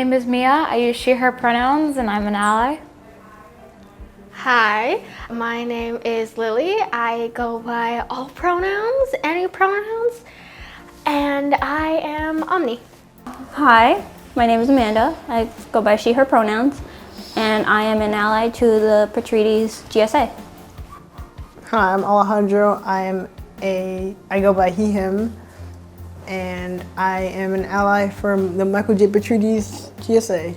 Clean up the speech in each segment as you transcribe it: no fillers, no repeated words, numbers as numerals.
name is Mia. I use she, her pronouns, and I'm an ally. Hi, my name is Lily. I go by all pronouns, any pronouns, and I am Omni. Hi, my name is Amanda. I go by she, her pronouns, and I am an ally to the Patrides GSA. Hi, I'm Alejandro. I go by he, him, and I am an ally from the Michael J. Patrides GSA.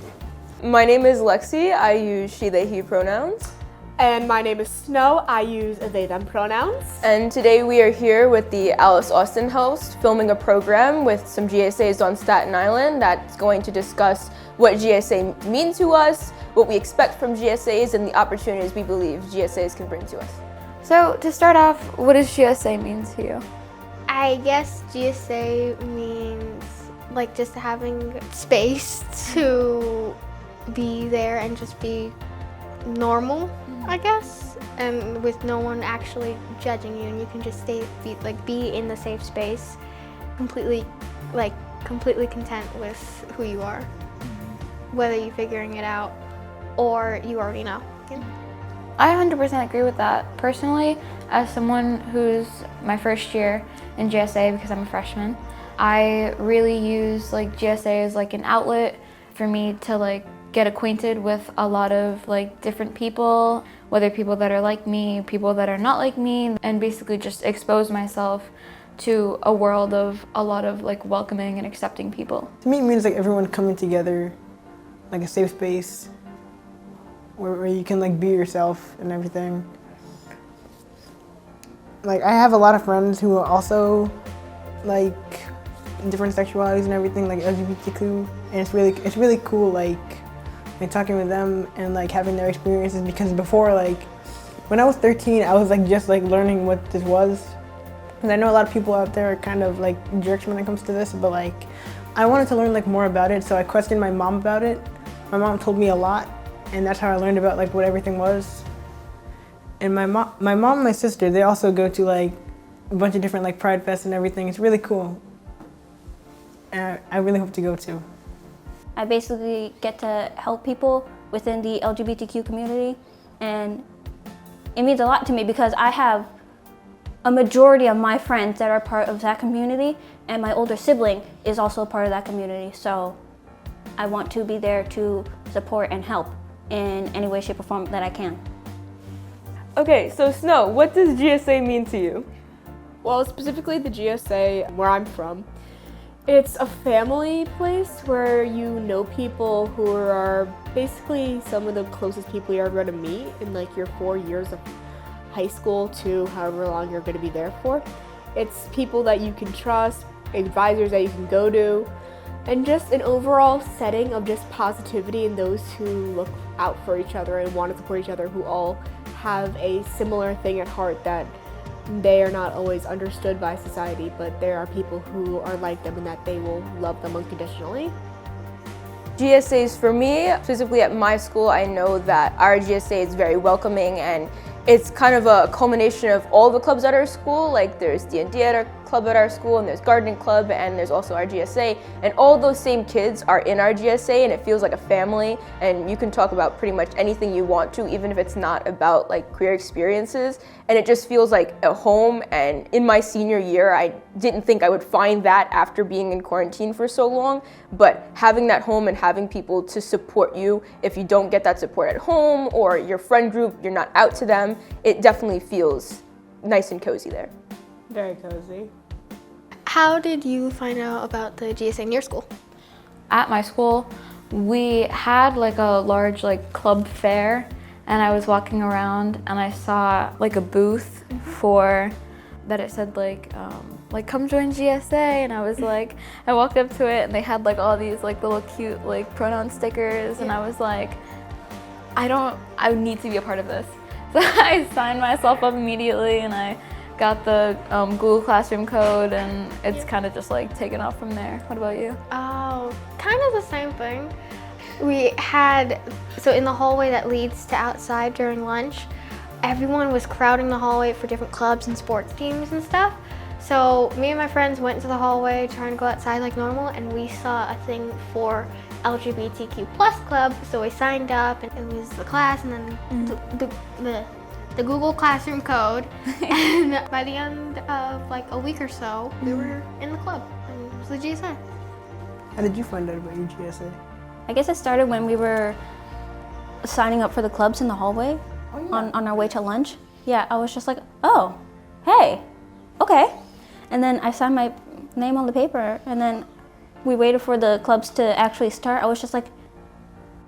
My name is Lexi. I use she, they, he pronouns. And my name is Snow. I use they, them pronouns. And today we are here with the Alice Austen House filming a program with some GSAs on Staten Island that's going to discuss what GSA means to us, what we expect from GSAs, and the opportunities we believe GSAs can bring to us. So to start off, what does GSA mean to you? I guess GSA means like just having space to be there and just be normal, I guess, and with no one actually judging you, and you can just be in the safe space, completely content with who you are, whether you're figuring it out or you already know. You know? I 100% agree with that. Personally, as someone who's my first year in GSA because I'm a freshman, I really use GSA as an outlet for me to get acquainted with a lot of different people, whether people that are like me, people that are not like me, and basically just expose myself to a world of a lot of welcoming and accepting people. To me, it means everyone coming together, a safe space where you can be yourself and everything. I have a lot of friends who are also different sexualities and everything, LGBTQ, and it's really cool talking with them and having their experiences, because before when I was 13 I was just learning what this was, and I know a lot of people out there are kind of jerks when it comes to this, but I wanted to learn more about it, so I questioned my mom about it. My mom told me a lot, and that's how I learned about what everything was. And my mom and my sister, they also go to a bunch of different Pride Fests and everything. It's really cool, and I really hope to go too. I basically get to help people within the LGBTQ community, and it means a lot to me because I have a majority of my friends that are part of that community, and my older sibling is also a part of that community, so I want to be there to support and help in any way, shape, or form that I can. Okay, so Snow, what does GSA mean to you? Well, specifically the GSA, where I'm from, it's a family place where you know people who are basically some of the closest people you're ever going to meet in your 4 years of high school to however long you're going to be there for. It's people that you can trust, advisors that you can go to, and just an overall setting of just positivity and those who look out for each other and want to support each other, who all have a similar thing at heart, that they are not always understood by society, but there are people who are like them and that they will love them unconditionally. GSAs for me, specifically at my school, I know that our GSA is very welcoming, and it's kind of a culmination of all the clubs at our school. There's D&D at our club at our school, and there's gardening club, and there's also our GSA, and all those same kids are in our GSA, and it feels like a family, and you can talk about pretty much anything you want to, even if it's not about queer experiences, and it just feels like a home. And in my senior year, I didn't think I would find that after being in quarantine for so long, but having that home and having people to support you if you don't get that support at home, or your friend group, you're not out to them, it definitely feels nice and cozy there. Very cozy. How did you find out about the GSA in your school? At my school, we had a large club fair, and I was walking around and I saw a booth for that. It said come join GSA, and I was I walked up to it, and they had all these little cute pronoun stickers, and I was I need to be a part of this. So I signed myself up immediately, and I got the Google Classroom code, and it's kind of just taken off from there. What about you? Oh, kind of the same thing. We had, so in the hallway that leads to outside during lunch, everyone was crowding the hallway for different clubs and sports teams and stuff. So me and my friends went to the hallway trying to go outside like normal, and we saw a thing for LGBTQ plus club, so I signed up, and it was the class, and then the Google Classroom code, and by the end of like a week or so, we were in the club, and it was the GSA. How did you find out about your GSA? I guess it started when we were signing up for the clubs in the hallway on our way to lunch. Yeah, I was just like, oh, hey, okay. And then I signed my name on the paper, and then we waited for the clubs to actually start. I was just like,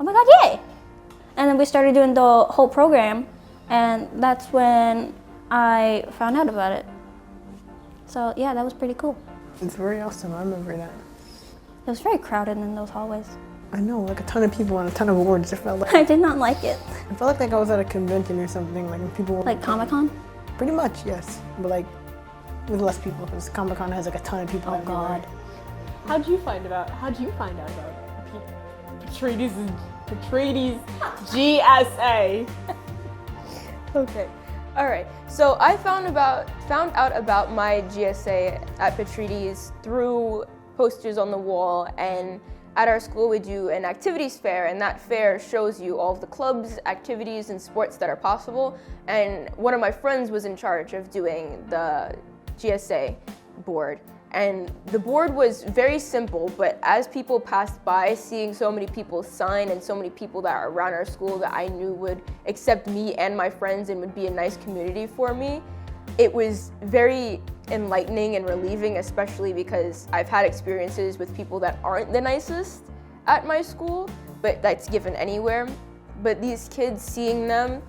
oh my God, yay! And then we started doing the whole program, and that's when I found out about it. So yeah, that was pretty cool. It's very awesome, I remember that. It was very crowded in those hallways. I know, like a ton of people and a ton of awards. It felt like I did not like it. I felt like I was at a convention or something, like when people were Like Comic-Con? Pretty much, yes. But like with less people, because Comic-Con has like a ton of people. Oh everywhere. God. How'd you find out about Petrini's GSA? Okay. All right. So I found out about my GSA at Petrini's through posters on the wall, and at our school we do an activities fair, and that fair shows you all of the clubs, activities, and sports that are possible. And one of my friends was in charge of doing the GSA board. And the board was very simple, but as people passed by, seeing so many people sign and so many people that are around our school that I knew would accept me and my friends and would be a nice community for me, it was very enlightening and relieving, especially because I've had experiences with people that aren't the nicest at my school, but that's given anywhere. But these kids, seeing them,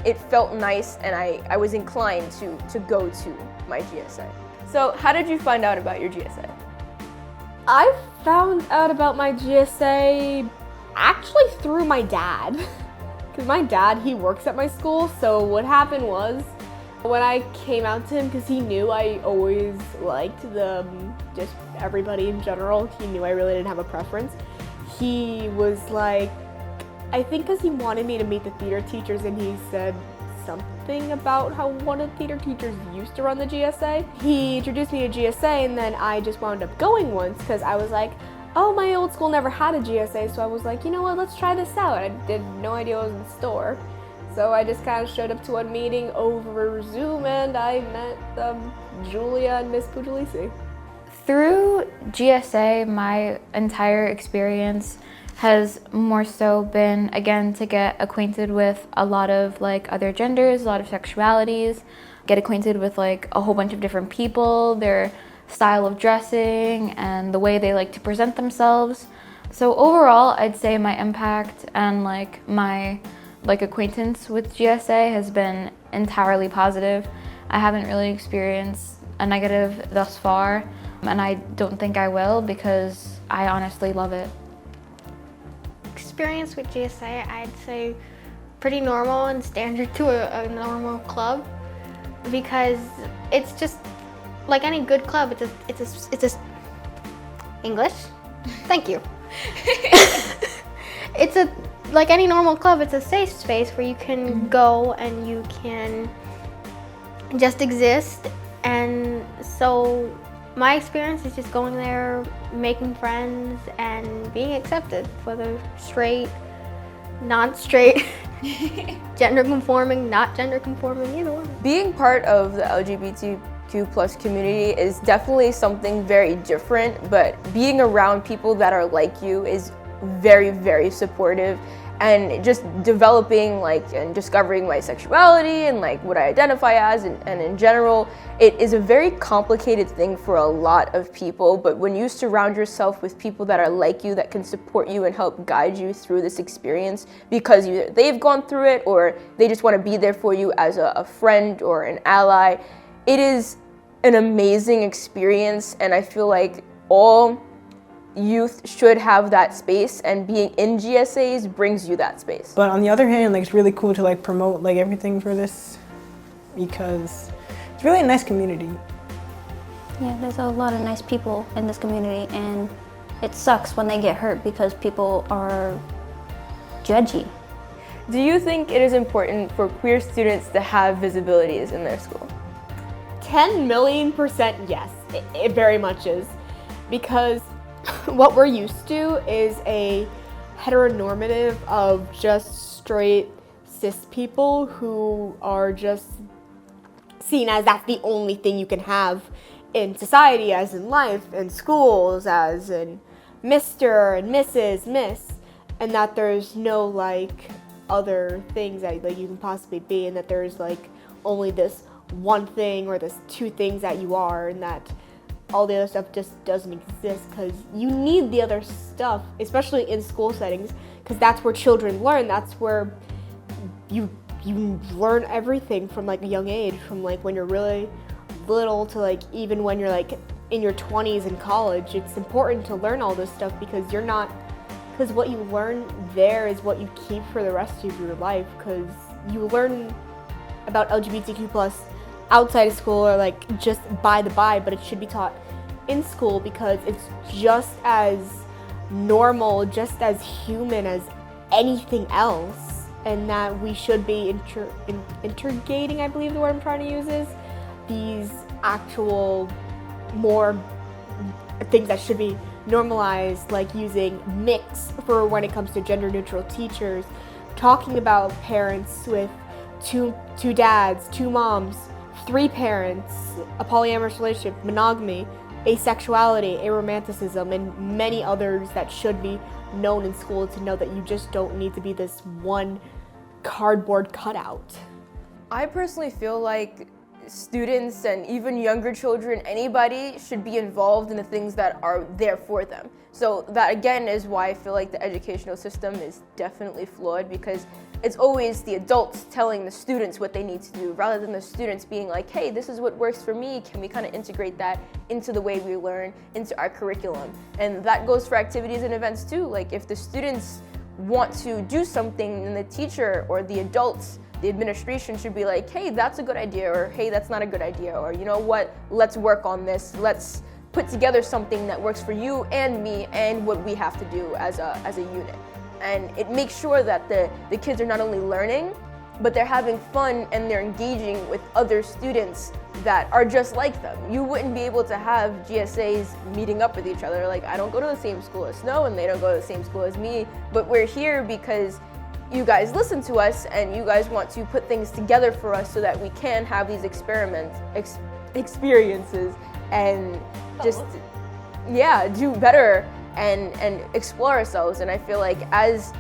it felt nice, and I was inclined to go to my GSA. So how did you find out about your GSA? I found out about my GSA actually through my dad. Because my dad, he works at my school, so what happened was, when I came out to him, because he knew I always liked just everybody in general, he knew I really didn't have a preference. He was like, I think because he wanted me to meet the theater teachers, and he said something about how one of the theater teachers used to run the GSA. He introduced me to GSA, and then I just wound up going once because I was like, oh, my old school never had a GSA, so I was like, you know what, let's try this out. I had no idea what was in store. So I just kind of showed up to one meeting over Zoom, and I met Julia and Miss Puglisi. Through GSA, my entire experience has more so been, again, to get acquainted with a lot of like other genders, a lot of sexualities, get acquainted with like a whole bunch of different people, their style of dressing, and the way they like to present themselves. So overall, I'd say my impact and like my acquaintance with GSA has been entirely positive. I haven't really experienced a negative thus far, and I don't think I will, because I honestly love it. Experience with GSA, I'd say pretty normal and standard to a normal club, because it's just like any good club. It's a English. Thank you. Like any normal club, it's a safe space where you can go and you can just exist. And so my experience is just going there, making friends, and being accepted, whether straight, not straight, gender conforming, not gender conforming, either one. Being part of the LGBTQ plus community is definitely something very different, but being around people that are like you is very, very supportive. And just developing and discovering my sexuality and what I identify as, and in general, it is a very complicated thing for a lot of people. But when you surround yourself with people that are like you, that can support you and help guide you through this experience, because either they've gone through it or they just want to be there for you as a friend or an ally, it is an amazing experience. And I feel like all youth should have that space, and being in GSAs brings you that space. But on the other hand, it's really cool to promote everything for this, because it's really a nice community. Yeah, there's a lot of nice people in this community, and it sucks when they get hurt because people are judgy. Do you think it is important for queer students to have visibilities in their school? 10,000,000% yes, it very much is, because what we're used to is a heteronormative of just straight cis people who are just seen as that's the only thing you can have in society, as in life, in schools, as in Mr. and Mrs., Miss, and that there's no like other things that like you can possibly be, and that there's like only this one thing or this two things that you are, and that all the other stuff just doesn't exist, because you need the other stuff, especially in school settings, because that's where children learn. That's where you learn everything from like a young age, from like when you're really little to like even when you're like in your 20s in college. It's important to learn all this stuff because because what you learn there is what you keep for the rest of your life, because you learn about LGBTQ plus outside of school or like just by the by, but it should be taught in school because it's just as normal, just as human as anything else, and that we should be integrating, I believe the word I'm trying to use is, these actual more things that should be normalized, like using mix for when it comes to gender neutral teachers, talking about parents with two dads, two moms, three parents, a polyamorous relationship, monogamy, asexuality, aromanticism, and many others that should be known in school, to know that you just don't need to be this one cardboard cutout. I personally feel like students and even younger children, anybody should be involved in the things that are there for them. So that again is why I feel like the educational system is definitely flawed, because it's always the adults telling the students what they need to do rather than the students being like, hey, this is what works for me. Can we kind of integrate that into the way we learn, into our curriculum? And that goes for activities and events too. Like if the students want to do something, then the teacher or the adults, the administration should be like, hey, that's a good idea, or hey, that's not a good idea, or you know what, let's work on this. Let's put together something that works for you and me and what we have to do as a unit. And it makes sure that the kids are not only learning, but they're having fun and they're engaging with other students that are just like them. You wouldn't be able to have GSAs meeting up with each other. Like, I don't go to the same school as Snow and they don't go to the same school as me, but we're here because you guys listen to us and you guys want to put things together for us so that we can have these experiences and just, do better and explore ourselves. And I feel like as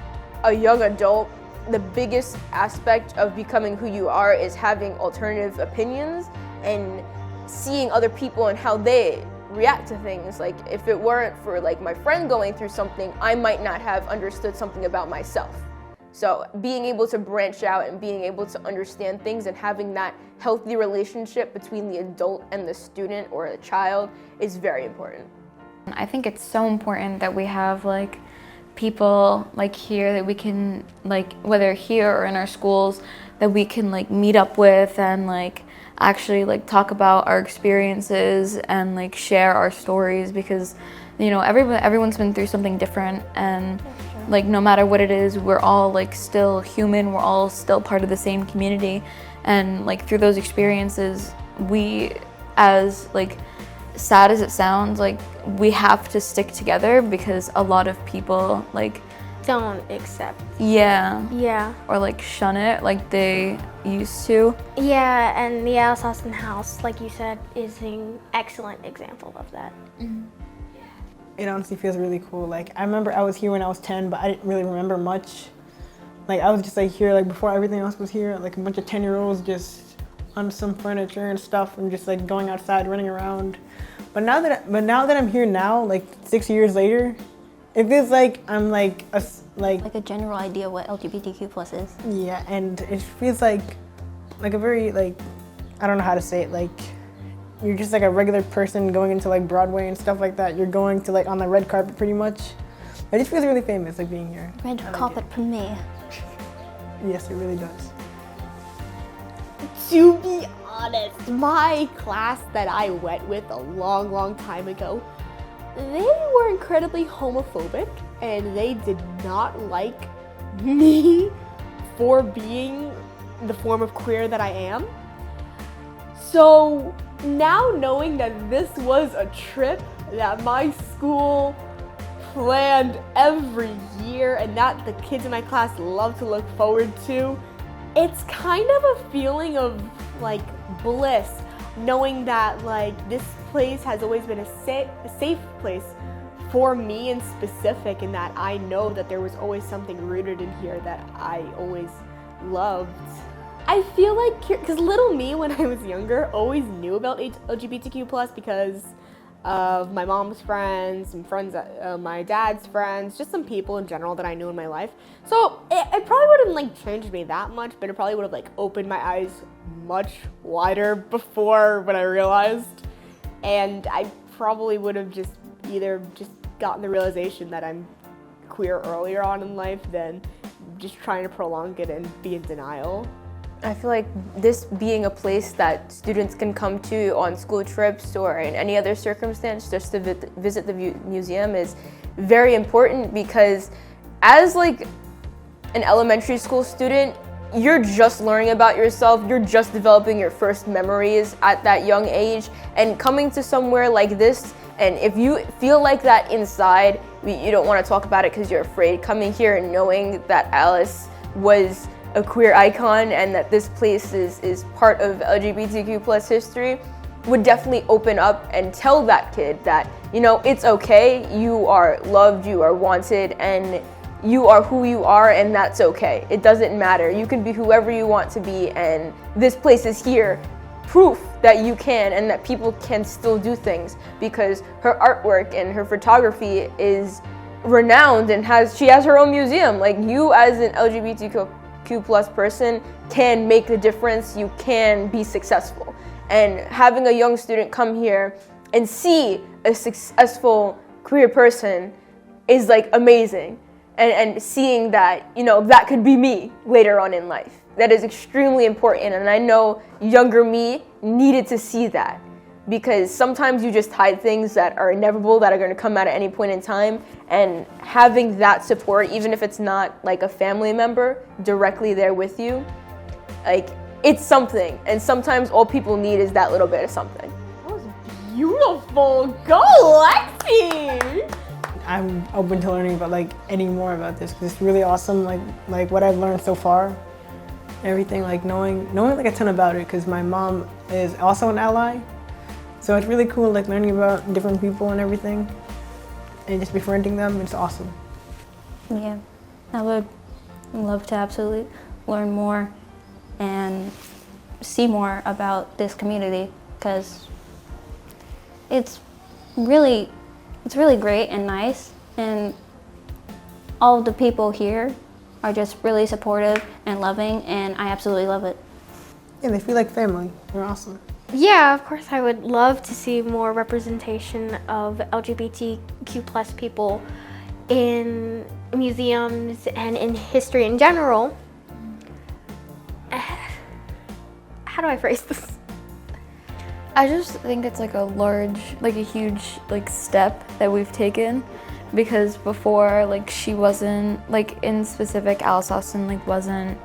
a young adult, the biggest aspect of becoming who you are is having alternative opinions and seeing other people and how they react to things. Like if it weren't for like my friend going through something, I might not have understood something about myself. So being able to branch out and being able to understand things and having that healthy relationship between the adult and the student or the child is very important. I think it's so important that we have like people like here that we can like, whether here or in our schools, that we can like meet up with and like actually like talk about our experiences and like share our stories, because you know everyone's been through something different, and like no matter what it is, we're all like still human, we're all still part of the same community, and like through those experiences, we, as like sad as it sounds, like we have to stick together, because a lot of people like Don't accept. Yeah. or like shun it like they used to. Yeah, and the Alice Austen House, like you said, is an excellent example of that. It honestly feels really cool. Like I remember I was here when I was 10, but I didn't really remember much. Like I was just like here, like before everything else was here, like a bunch of 10-year-olds just on some furniture and stuff, and just like going outside, running around. But now that I'm here now, like 6 years later, it feels like I'm like Like a general idea what LGBTQ plus is. Yeah, and it feels like a very like, I don't know how to say it, like you're just like a regular person going into like Broadway and stuff like that. You're going to like on the red carpet pretty much. It just feels really famous, like being here. Red carpet premiere. Yes, it really does. To be honest, my class that I went with a long time ago, they were incredibly homophobic and they did not like me for being the form of queer that I am. So now knowing that this was a trip that my school planned every year and that the kids in my class love to look forward to. It's kind of a feeling of like bliss, knowing that like this place has always been a safe place for me in specific, and that I know that there was always something rooted in here that I always loved. I feel like, because little me when I was younger always knew about LGBTQ+ because of my mom's friends, some friends, my dad's friends, just some people in general that I knew in my life. So it probably wouldn't like changed me that much, but it probably would have like opened my eyes much wider before when I realized. And I probably would have just either just gotten the realization that I'm queer earlier on in life than just trying to prolong it and be in denial. I feel like this being a place that students can come to on school trips or in any other circumstance just to visit the museum is very important, because as like an elementary school student, you're just learning about yourself, you're just developing your first memories at that young age, and coming to somewhere like this, and if you feel like that inside, you don't want to talk about it because you're afraid, coming here and knowing that Alice was a queer icon and that this place is part of LGBTQ+ history would definitely open up and tell that kid that, you know, it's okay, you are loved, you are wanted, and you are who you are, and that's okay. It doesn't matter. You can be whoever you want to be, and this place is here, proof that you can and that people can still do things, because her artwork and her photography is renowned and she has her own museum. Like, you as an LGBTQ+ person can make a difference, you can be successful. And having a young student come here and see a successful queer person is like amazing. And seeing that, you know, that could be me later on in life. That is extremely important, and I know younger me needed to see that, because sometimes you just hide things that are inevitable, that are going to come out at any point in time, and having that support, even if it's not like a family member directly there with you, like, it's something, and sometimes all people need is that little bit of something. That was beautiful. Go, Lexi! I'm open to learning about like any more about this, because it's really awesome. Like what I've learned so far, everything, like knowing like a ton about it, because my mom is also an ally, so it's really cool like learning about different people and everything, and just befriending them. It's awesome. Yeah, I would love to absolutely learn more and see more about this community, because it's really great and nice, and all of the people here are just really supportive and loving, and I absolutely love it. Yeah, they feel like family. They're awesome. Yeah, of course, I would love to see more representation of LGBTQ+ people in museums and in history in general. How do I phrase this? I just think it's like a huge like step that we've taken, because before, like, she wasn't, like, in specific, Alice Austen like wasn't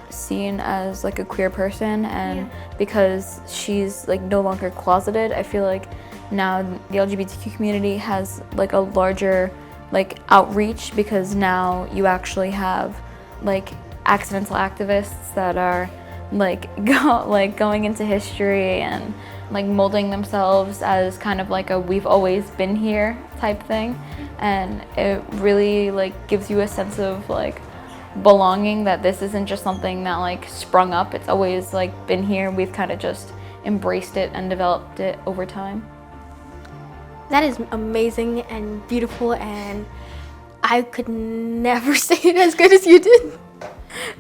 seen as like a queer person, and because she's like no longer closeted, I feel like now the LGBTQ community has like a larger like outreach, because now you actually have like accidental activists that are like going into history and like molding themselves as kind of like a we've always been here type thing, and it really like gives you a sense of like belonging, that this isn't just something that like sprung up, it's always like been here, we've kind of just embraced it and developed it over time. That is amazing and beautiful, and I could never say it as good as you did.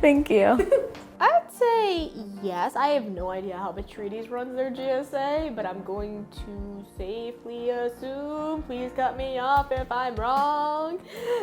Thank you. I'd say yes. I have no idea how the treaties runs their GSA, but I'm going to safely assume, please cut me off if I'm wrong,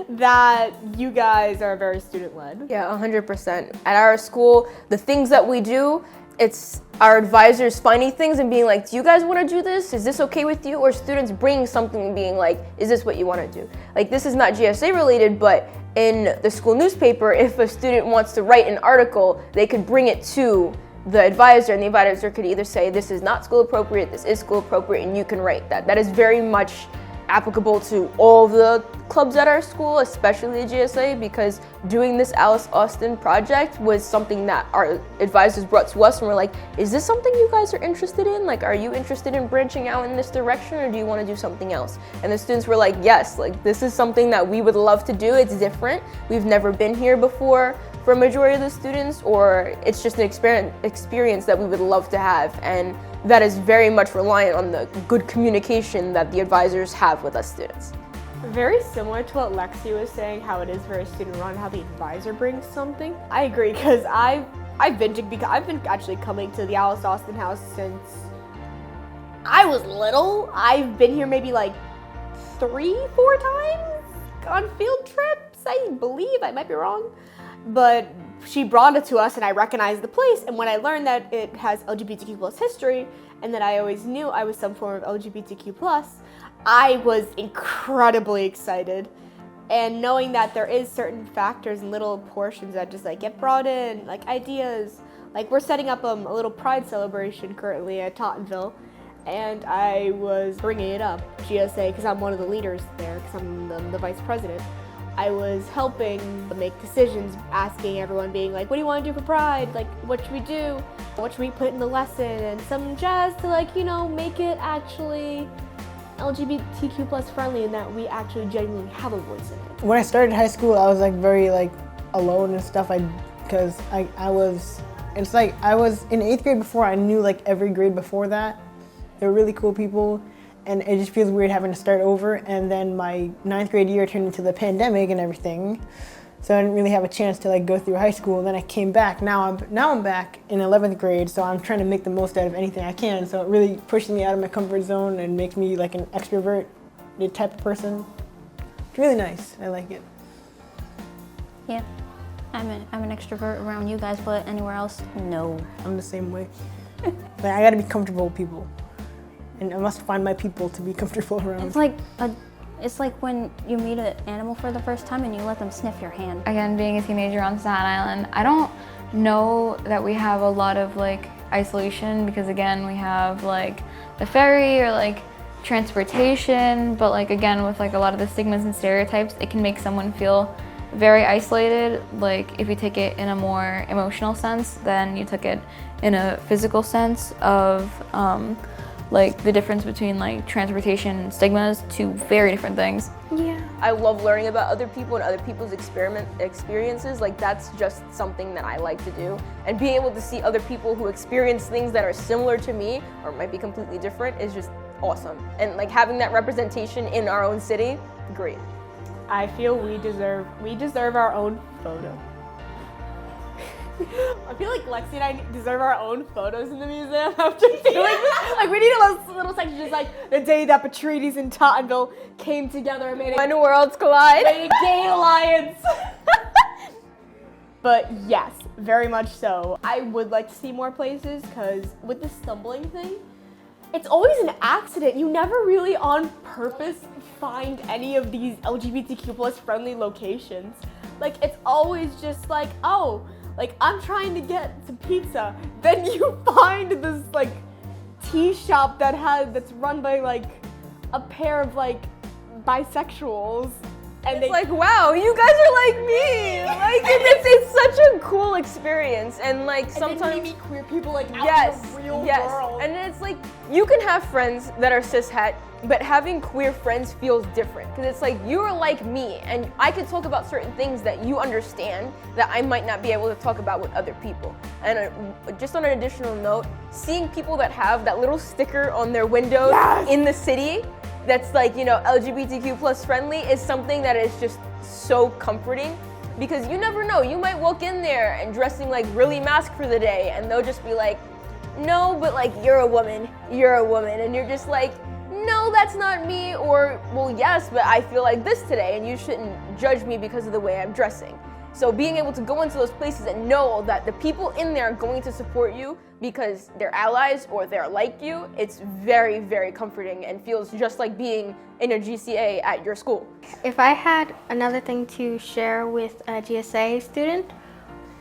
that you guys are very student-led. Yeah, 100%. At our school, the things that we do, it's our advisors finding things and being like, do you guys want to do this? Is this okay with you? Or students bringing something and being like, is this what you want to do? Like, this is not GSA related, but in the school newspaper, if a student wants to write an article, they could bring it to the advisor, and the advisor could either say, this is not school appropriate, this is school appropriate, and you can write that. That is very much applicable to all the clubs at our school, especially the GSA, because doing this Alice Austen project was something that our advisors brought to us and were like, is this something you guys are interested in? Like, are you interested in branching out in this direction, or do you want to do something else? And the students were like, yes, like this is something that we would love to do. It's different. We've never been here before for a majority of the students, or it's just an experience that we would love to have. And that is very much reliant on the good communication that the advisors have with us students. Very similar to what Lexi was saying, how it is very student run, how the advisor brings something. I agree, because I've been actually coming to the Alice Austen House since I was little. I've been here maybe like 3-4 times on field trips, I believe. I might be wrong. But she brought it to us and I recognized the place, and when I learned that it has LGBTQ plus history and that I always knew I was some form of LGBTQ plus, I was incredibly excited. And knowing that there is certain factors and little portions that just like get brought in, like ideas, like we're setting up a little pride celebration currently at Tottenville, and I was bringing it up, GSA, because I'm one of the leaders there, because I'm the vice president. I was helping make decisions, asking everyone, being like, what do you want to do for Pride? Like, what should we do? What should we put in the lesson? And some jazz to, like, you know, make it actually LGBTQ plus friendly, and that we actually genuinely have a voice in it. When I started high school, I was like very like alone and stuff. Because I was in 8th grade before I knew like every grade before that. They were really cool people. And it just feels weird having to start over. And then my 9th grade year turned into the pandemic and everything. So I didn't really have a chance to like go through high school. And then I came back. Now I'm back in 11th grade, so I'm trying to make the most out of anything I can. So it really pushes me out of my comfort zone and makes me like an extrovert type of person. It's really nice. I like it. Yeah, I'm an extrovert around you guys, but anywhere else, no. I'm the same way. Like, I gotta be comfortable with people. And I must find my people to be comfortable around. It's like when you meet an animal for the first time and you let them sniff your hand. Again, being a teenager on Staten Island, I don't know that we have a lot of like isolation, because again, we have like the ferry or like transportation, but like again, with like a lot of the stigmas and stereotypes, it can make someone feel very isolated. Like if you take it in a more emotional sense than you took it in a physical sense of like the difference between like transportation and stigmas, two very different things. Yeah. I love learning about other people and other people's experiences. Like that's just something that I like to do. And being able to see other people who experience things that are similar to me or might be completely different is just awesome. And like having that representation in our own city, great. I feel we deserve our own photo. I feel like Lexi and I deserve our own photos in the museum after doing this. Like we need a little section just like the day that Patrides and Tottenville came together and made When worlds collide. a gay alliance. But yes, very much so. I would like to see more places, because with the stumbling thing, it's always an accident. You never really on purpose find any of these LGBTQ plus friendly locations. Like it's always just like, oh, like I'm trying to get some pizza. Then you find this like tea shop that's run by like a pair of like bisexuals. And it's like, wow, you guys are like me. Like it's such a cool experience, and like sometimes and then you meet queer people like out in the real world. And it's like you can have friends that are cishet, but having queer friends feels different, because it's like you're like me, and I can talk about certain things that you understand that I might not be able to talk about with other people. And just on an additional note, seeing people that have that little sticker on their windows in the city that's like, you know, LGBTQ plus friendly is something that is just so comforting, because you never know, you might walk in there and dressing like really masked for the day, and they'll just be like, no, but like you're a woman, and you're just like, no, that's not me, or well, yes, but I feel like this today, and you shouldn't judge me because of the way I'm dressing. So being able to go into those places and know that the people in there are going to support you because they're allies or they're like you, it's very, very comforting and feels just like being in a GCA at your school. If I had another thing to share with a GSA student,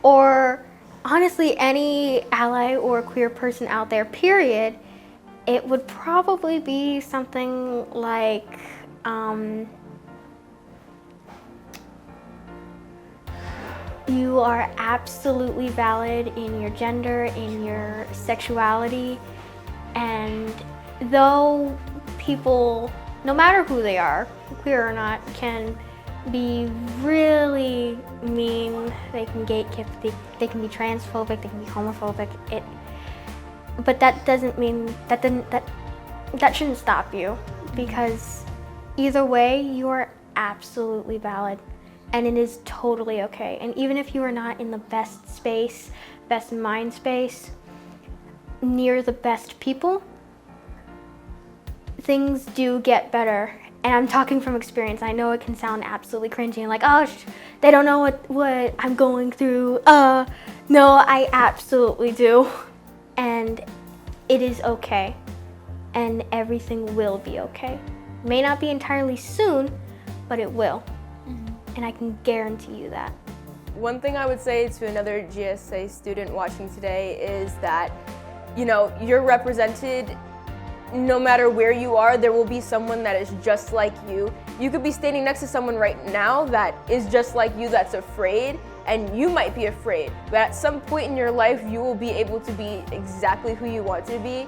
or honestly any ally or queer person out there, period, it would probably be something like You are absolutely valid in your gender, in your sexuality, and though people, no matter who they are, queer or not, can be really mean, they can gatekeep, they can be transphobic, they can be homophobic, but that doesn't mean, that shouldn't stop you, because either way, you are absolutely valid. And it is totally okay. And even if you are not in the best space, best mind space, near the best people, things do get better. And I'm talking from experience. I know it can sound absolutely cringy and like, oh, they don't know what I'm going through. No, I absolutely do. And it is okay. And everything will be okay. May not be entirely soon, but it will. And I can guarantee you that. One thing I would say to another GSA student watching today is that, you know, you're represented no matter where you are. There will be someone that is just like you. You could be standing next to someone right now that is just like you, that's afraid, and you might be afraid. But at some point in your life, you will be able to be exactly who you want to be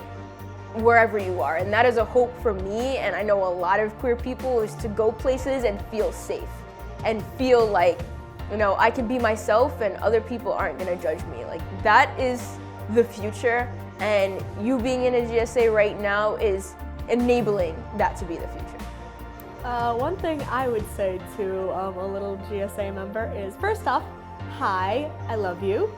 wherever you are. And that is a hope for me, and I know a lot of queer people, is to go places and feel safe. And feel like, you know, I can be myself and other people aren't gonna judge me. Like, that is the future, and you being in a GSA right now is enabling that to be the future. One thing I would say to a little GSA member is, first off, hi, I love you.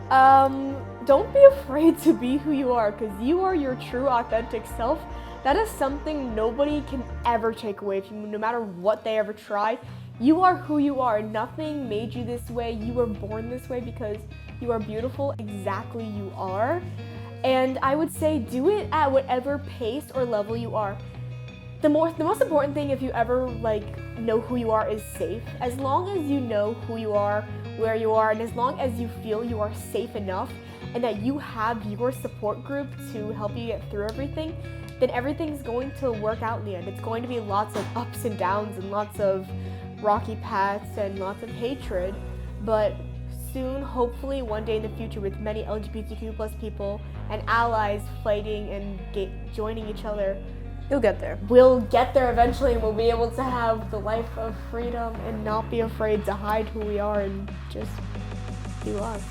Don't be afraid to be who you are, because you are your true, authentic self. That is something nobody can ever take away from you, no matter what they ever try. You are who you are. Nothing made you this way. You were born this way because you are beautiful exactly you are. And I would say do it at whatever pace or level you are. The most important thing, if you ever know who you are, is safe. As long as you know who you are, where you are, and as long as you feel you are safe enough and that you have your support group to help you get through everything, then everything's going to work out in the end. It's going to be lots of ups and downs and lots of rocky paths and lots of hatred, but soon, hopefully one day in the future, with many LGBTQ+ people and allies fighting and joining each other, You'll get there. We'll get there eventually, and we'll be able to have the life of freedom and not be afraid to hide who we are and just be us.